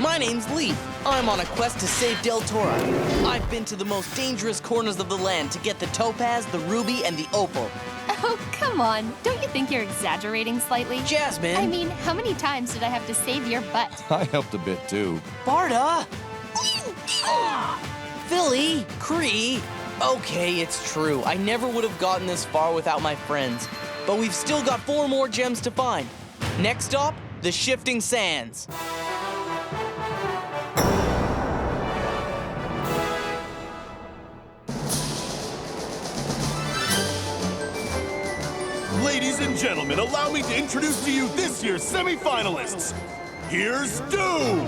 My name's Leaf. I'm on a quest to save Deltora. I've been to the most dangerous corners of the land to get the topaz, the ruby, and the opal. Oh, come on. Don't you think you're exaggerating slightly? Jasmine! I mean, how many times did I have to save your butt? I helped a bit too. Barda! Philly! Cree! Okay, it's true. I never would have gotten this far without my friends. But we've still got 4 more gems to find. Next stop, the Shifting Sands. Ladies and gentlemen, allow me to introduce to you this year's semi-finalists. Here's Doom!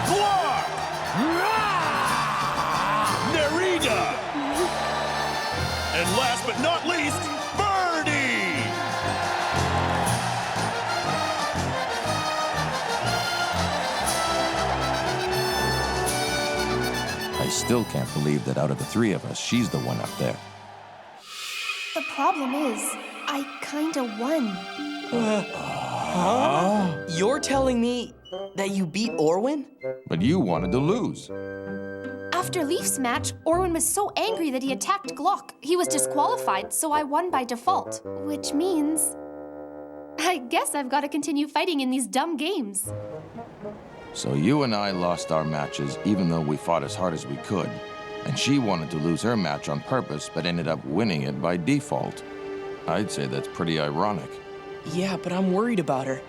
Clark! Nerida! And last but not least, Birdie! I still can't believe that out of the 3 of us, she's the one up there. The problem is, I kinda won. You're telling me that you beat Orwin? But you wanted to lose. After Leaf's match, Orwin was so angry that he attacked Glock. He was disqualified, so I won by default. Which means... I guess I've got to continue fighting in these dumb games. So you and I lost our matches even though we fought as hard as we could. And she wanted to lose her match on purpose, but ended up winning it by default. I'd say that's pretty ironic. Yeah, but I'm worried about her.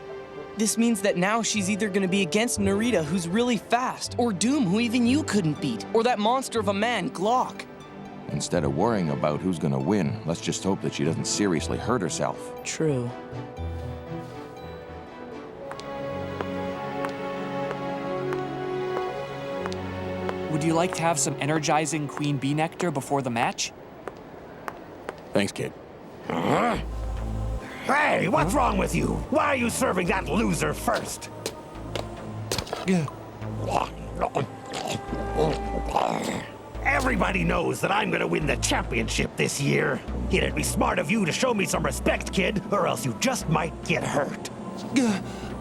This means that now she's either gonna be against Nerida, who's really fast, or Doom, who even you couldn't beat, or that monster of a man, Glock. Instead of worrying about who's gonna win, let's just hope that she doesn't seriously hurt herself. True. Would you like to have some energizing Queen Bee nectar before the match? Thanks, kid. Hey, what's wrong with you? Why are you serving that loser first? Everybody knows that I'm gonna win the championship this year. It'd be smart of you to show me some respect, kid, or else you just might get hurt.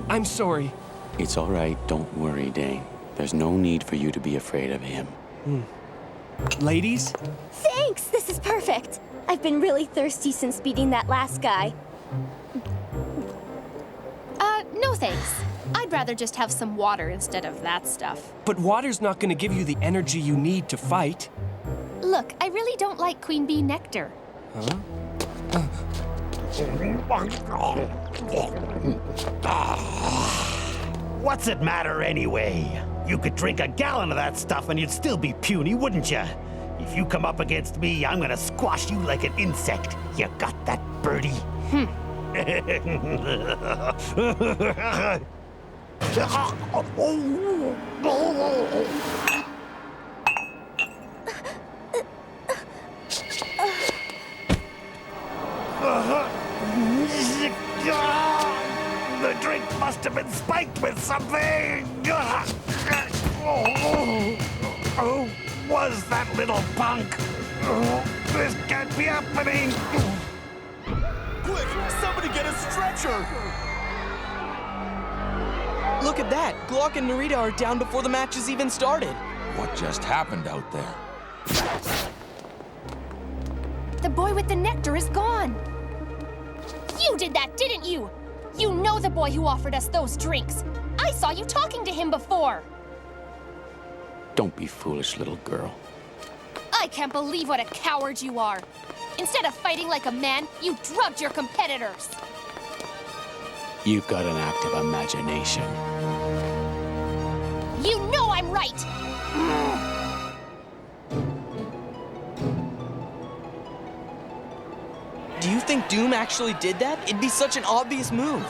I'm sorry. It's all right. Don't worry, Dane. There's no need for you to be afraid of him. Ladies? Thanks! This is perfect! I've been really thirsty since beating that last guy. No thanks. I'd rather just have some water instead of that stuff. But water's not gonna give you the energy you need to fight. Look, I really don't like Queen Bee nectar. What's it matter anyway? You could drink a gallon of that stuff and you'd still be puny, wouldn't you? If you come up against me, I'm gonna squash you like an insect. You got that, Birdie? The drink must have been spiked with something! Oh, was that little punk? This can't be happening! Quick, somebody get a stretcher! Look at that! Glock and Nerida are down before the match has even started. What just happened out there? The boy with the nectar is gone. You did that, didn't you? You know the boy who offered us those drinks. I saw you talking to him before. Don't be foolish, little girl. I can't believe what a coward you are. Instead of fighting like a man, you drugged your competitors. You've got an active imagination. You know I'm right. Do you think Doom actually did that? It'd be such an obvious move.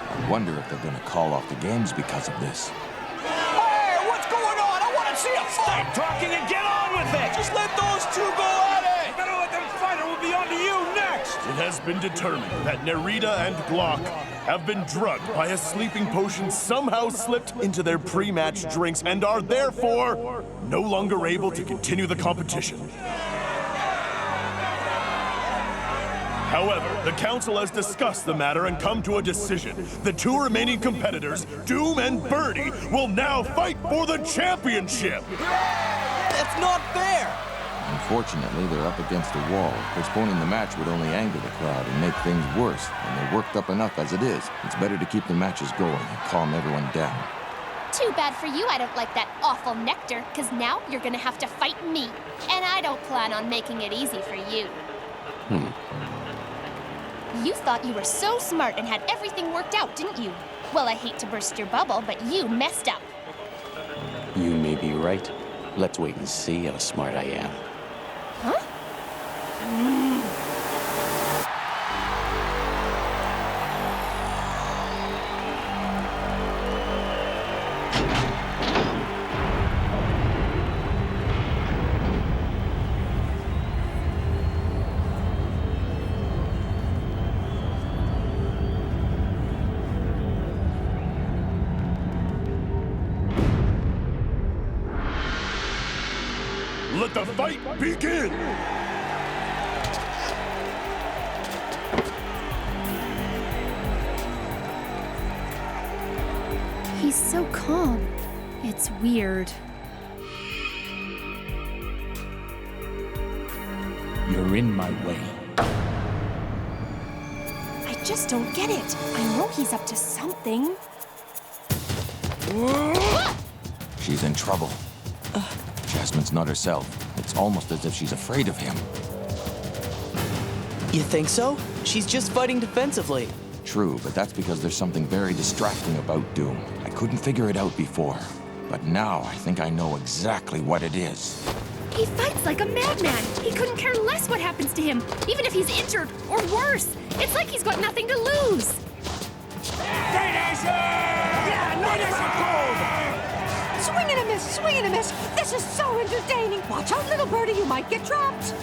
I wonder if they're gonna call off the games because of this. Hey, what's going on? I want to see a fight! Stop talking and get on with it! Just let those two go at it! You better let them fight or we'll be on to you next! It has been determined that Nerida and Glock have been drugged by a sleeping potion somehow slipped into their pre-match drinks and are therefore no longer able to continue the competition. However, the council has discussed the matter and come to a decision. The two remaining competitors, Doom and Birdie, will now fight for the championship! That's not fair! Unfortunately, they're up against a wall. Postponing the match would only anger the crowd and make things worse, and they're worked up enough as it is. It's better to keep the matches going and calm everyone down. Too bad for you I don't like that awful nectar, because now you're gonna have to fight me. And I don't plan on making it easy for you. You thought you were so smart and had everything worked out, didn't you? Well, I hate to burst your bubble, but you messed up. You may be right. Let's wait and see how smart I am. Huh? Let the fight begin! He's so calm. It's weird. You're in my way. I just don't get it. I know he's up to something. She's in trouble. Jasmine's not herself. It's almost as if she's afraid of him. You think so? She's just fighting defensively. True, but that's because there's something very distracting about Doom. I couldn't figure it out before. But now I think I know exactly what it is. He fights like a madman. He couldn't care less what happens to him, even if he's injured or worse. It's like he's got nothing to lose. Swing and a miss, swing and a miss. This is so entertaining. Watch out, little birdie, you might get dropped.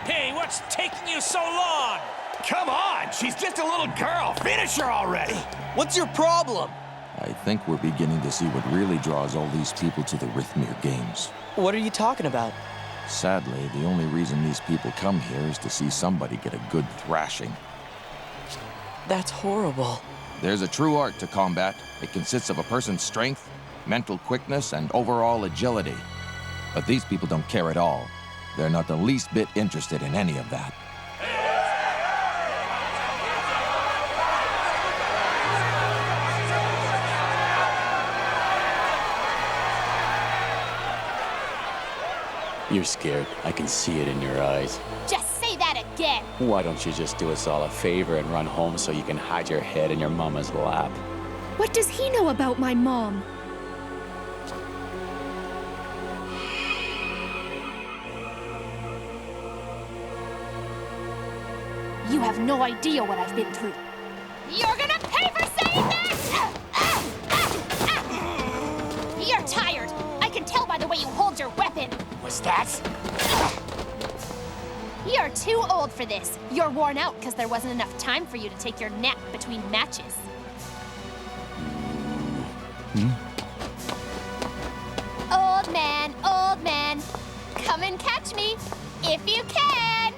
Hey, what's taking you so long? Come on! She's just a little girl! Finish her already! What's your problem? I think we're beginning to see what really draws all these people to the Rithmir Games. What are you talking about? Sadly, the only reason these people come here is to see somebody get a good thrashing. That's horrible. There's a true art to combat. It consists of a person's strength, mental quickness, and overall agility. But these people don't care at all. They're not the least bit interested in any of that. You're scared. I can see it in your eyes. Just say that again. Why don't you just do us all a favor and run home so you can hide your head in your mama's lap? What does he know about my mom? You have no idea what I've been through. You're gonna pay for saying that! You're tired. I can tell by the way you hold your weapon. What's that? You're too old for this. You're worn out because there wasn't enough time for you to take your nap between matches. Old man, come and catch me if you can.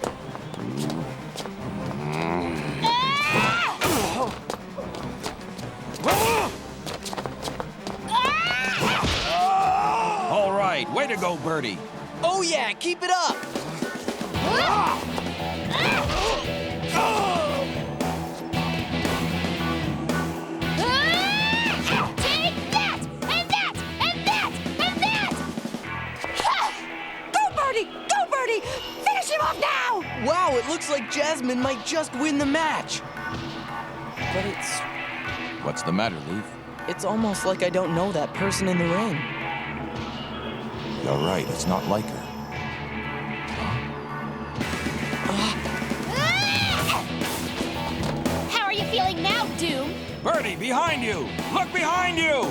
All right, way to go, Birdie. Oh yeah, keep it up! Take that! And that! And that! And that! Go, birdie! Go, birdie! Finish him off now! Wow, it looks like Jasmine might just win the match. But What's the matter, Leaf? it's almost like I don't know that person in the ring. You're right, it's not like her. How are you feeling now, Doom? Birdie, behind you! Look behind you!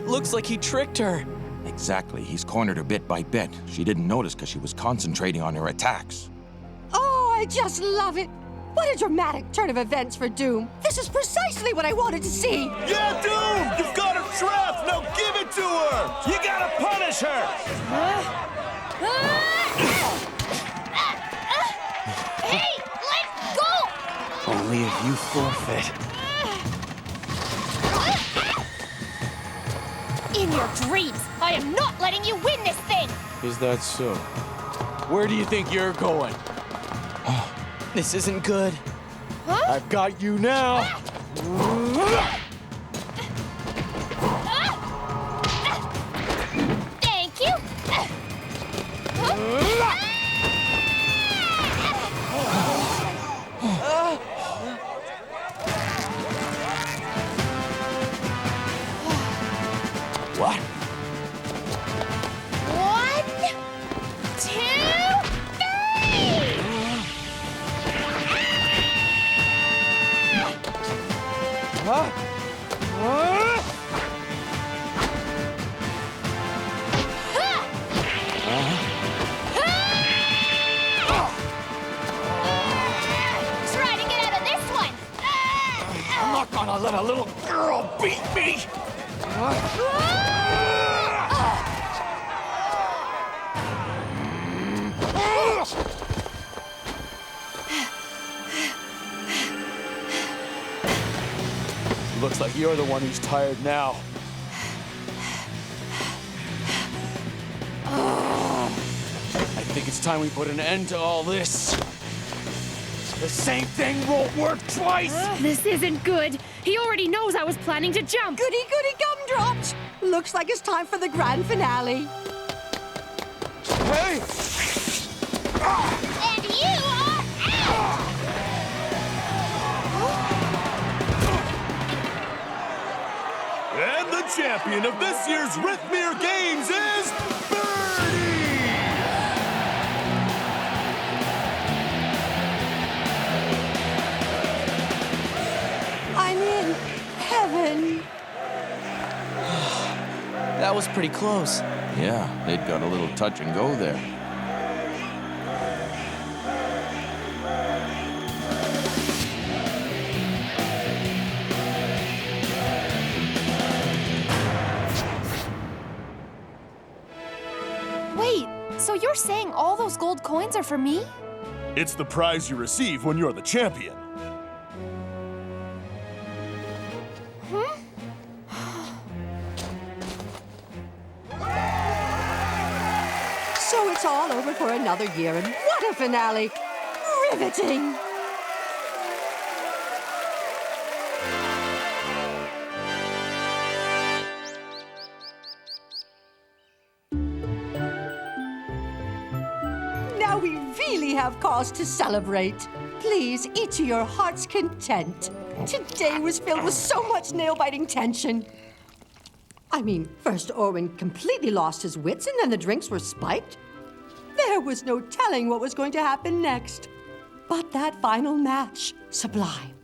looks like he tricked her. Exactly. He's cornered her bit by bit. She didn't notice because she was concentrating on her attacks. Oh, I just love it. What a dramatic turn of events for Doom. This is precisely what I wanted to see. Yeah, Doom! You've got her trapped! Now give it to her! You gotta punish her! Hey, let go! Only if you forfeit. In your dreams, I am not letting you win this thing! Is that so? Where do you think you're going? This isn't good. I've got you now. Thank you! What? 1, 2, 3! Try to get out of this one! I'm not gonna let a little girl beat me. Looks like you're the one who's tired now. I think it's time we put an end to all this. The same thing won't work twice! This isn't good. He already knows I was planning to jump. Goody goody gumdrops. Looks like it's time for the grand finale. Hey! And you are out! And the champion of this year's Rhythmere Games is Birdie! I'm in heaven. That was pretty close. Yeah, they'd got a little touch and go there. Wait, so you're saying all those gold coins are for me? It's the prize you receive when you're the champion. So it's all over for another year, and what a finale! Riveting! Now we really have cause to celebrate. Please eat to your heart's content. Today was filled with so much nail-biting tension. I mean, first Orwin completely lost his wits, and then the drinks were spiked. There was no telling what was going to happen next. But that final match, sublime.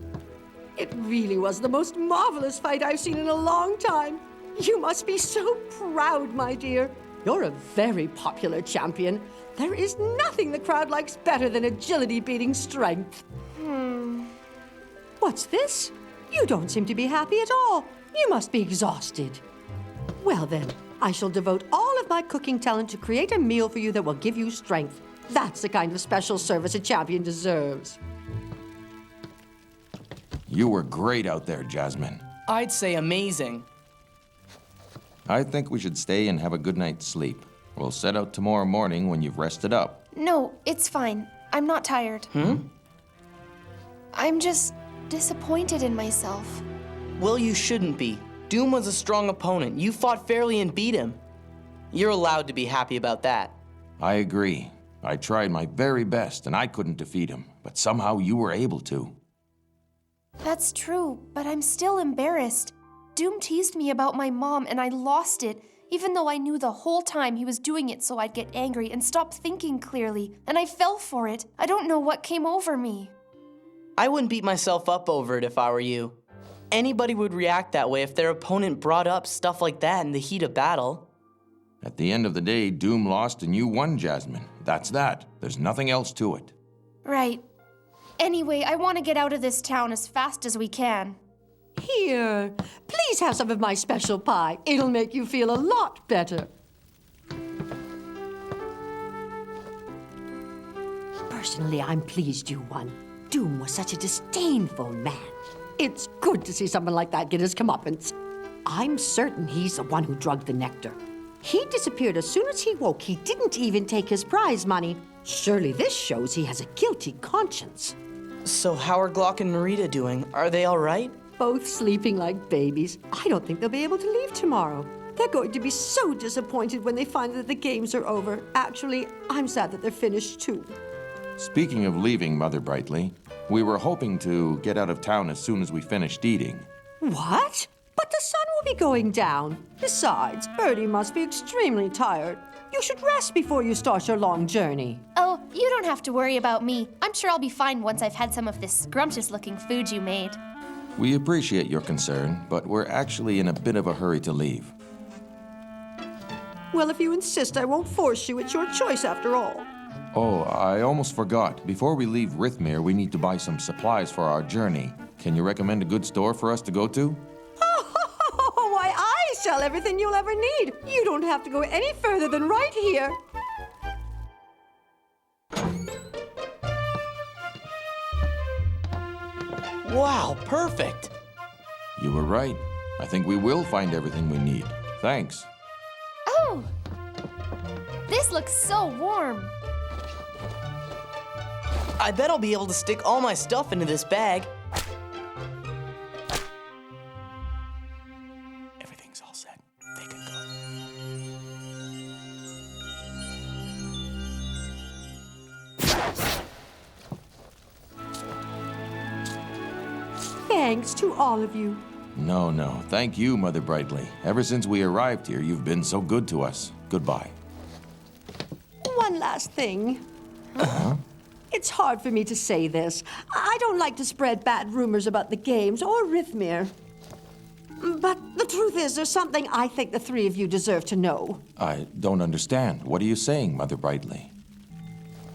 It really was the most marvelous fight I've seen in a long time. You must be so proud, my dear. You're a very popular champion. There is nothing the crowd likes better than agility beating strength. What's this? You don't seem to be happy at all. You must be exhausted. Well then, I shall devote all of my cooking talent to create a meal for you that will give you strength. That's the kind of special service a champion deserves. You were great out there, Jasmine. I'd say amazing. I think we should stay and have a good night's sleep. We'll set out tomorrow morning when you've rested up. No, it's fine. I'm not tired. I'm just disappointed in myself. Well, you shouldn't be. Doom was a strong opponent. You fought fairly and beat him. You're allowed to be happy about that. I agree. I tried my very best, and I couldn't defeat him. But somehow you were able to. That's true, but I'm still embarrassed. Doom teased me about my mom, and I lost it, even though I knew the whole time he was doing it so I'd get angry and stop thinking clearly, and I fell for it. I don't know what came over me. I wouldn't beat myself up over it if I were you. anybody would react that way if their opponent brought up stuff like that in the heat of battle. At the end of the day, Doom lost and you won, Jasmine. That's that. There's nothing else to it. Right. Anyway, I want to get out of this town as fast as we can. Here, please have some of my special pie. It'll make you feel a lot better. Personally, I'm pleased you won. Doom was such a disdainful man. It's good to see someone like that get his comeuppance. I'm certain he's the one who drugged the nectar. He disappeared as soon as he woke. He didn't even take his prize money. Surely this shows he has a guilty conscience. So how are Glock and Narita doing? Are they all right? Both sleeping like babies. I don't think they'll be able to leave tomorrow. They're going to be so disappointed when they find that the games are over. Actually, I'm sad that they're finished too. Speaking of leaving, Mother Brightly, we were hoping to get out of town as soon as we finished eating. What? But the sun will be going down. Besides, Birdie must be extremely tired. You should rest before you start your long journey. Oh, you don't have to worry about me. I'm sure I'll be fine once I've had some of this scrumptious-looking food you made. We appreciate your concern, but we're actually in a bit of a hurry to leave. Well, if you insist, I won't force you. It's your choice after all. Oh, I almost forgot. Before we leave Rithmir, we need to buy some supplies for our journey. Can you recommend a good store for us to go to? Oh, why, I sell everything you'll ever need. You don't have to go any further than right here. Wow, perfect! You were right. I think we will find everything we need. Thanks. Oh! This looks so warm. I bet I'll be able to stick all my stuff into this bag. Everything's all set. They can go. Thanks to all of you. No. Thank you, Mother Brightly. Ever since we arrived here, you've been so good to us. Goodbye. One last thing. It's hard for me to say this. I don't like to spread bad rumors about the games or Rithmir. But the truth is, there's something I think the three of you deserve to know. I don't understand. What are you saying, Mother Brightly?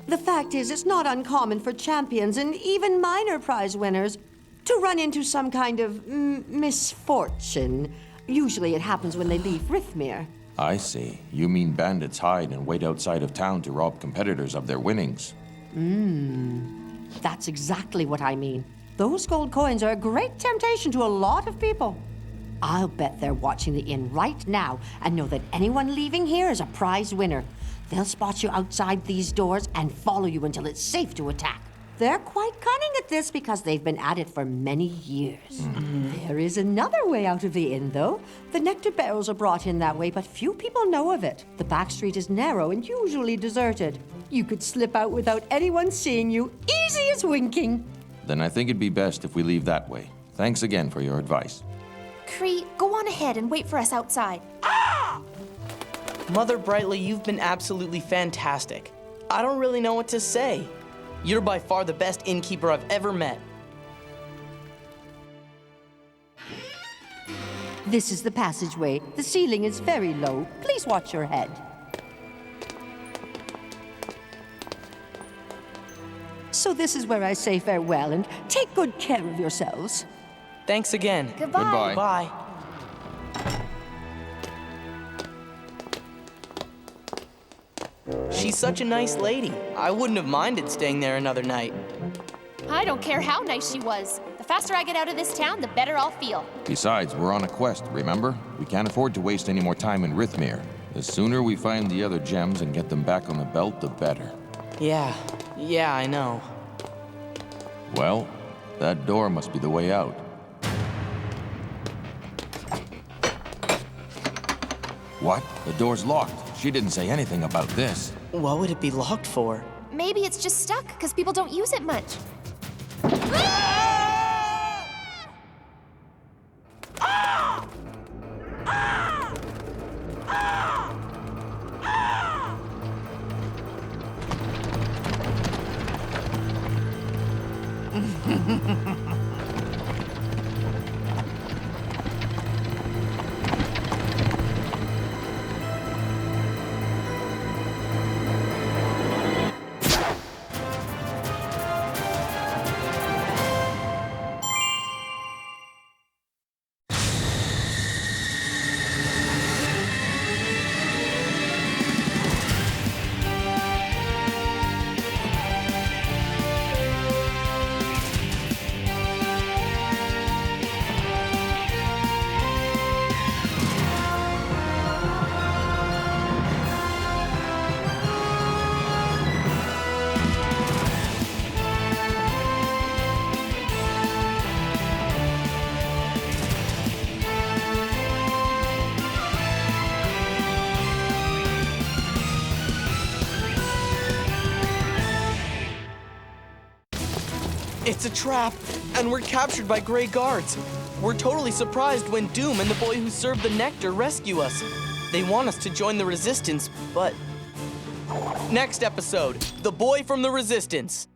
The fact is, it's not uncommon for champions and even minor prize winners to run into some kind of misfortune. Usually it happens when they leave Rithmir. I see. You mean bandits hide and wait outside of town to rob competitors of their winnings. That's exactly what I mean. Those gold coins are a great temptation to a lot of people. I'll bet they're watching the inn right now and know that anyone leaving here is a prize winner. They'll spot you outside these doors and follow you until it's safe to attack. They're quite cunning at this because they've been at it for many years. There is another way out of the inn, though. The nectar barrels are brought in that way, but few people know of it. The back street is narrow and usually deserted. You could slip out without anyone seeing you, easy as winking. Then I think it'd be best if we leave that way. Thanks again for your advice. Cree, go on ahead and wait for us outside. Mother Brightly, you've been absolutely fantastic. I don't really know what to say. You're by far the best innkeeper I've ever met. This is the passageway. The ceiling is very low. Please watch your head. So this is where I say farewell and take good care of yourselves. Thanks again. Goodbye. Goodbye. She's such a nice lady. I wouldn't have minded staying there another night. I don't care how nice she was. The faster I get out of this town, the better I'll feel. Besides, we're on a quest, remember? We can't afford to waste any more time in Rithmir. The sooner we find the other gems and get them back on the belt, the better. Yeah, I know. Well, that door must be the way out. What? The door's locked. She didn't say anything about this. What would it be locked for? Maybe it's just stuck because people don't use it much. It's a trap, and we're captured by gray guards. We're totally surprised when Doom and the boy who served the nectar rescue us. They want us to join the Resistance, but... Next episode, The Boy from the Resistance.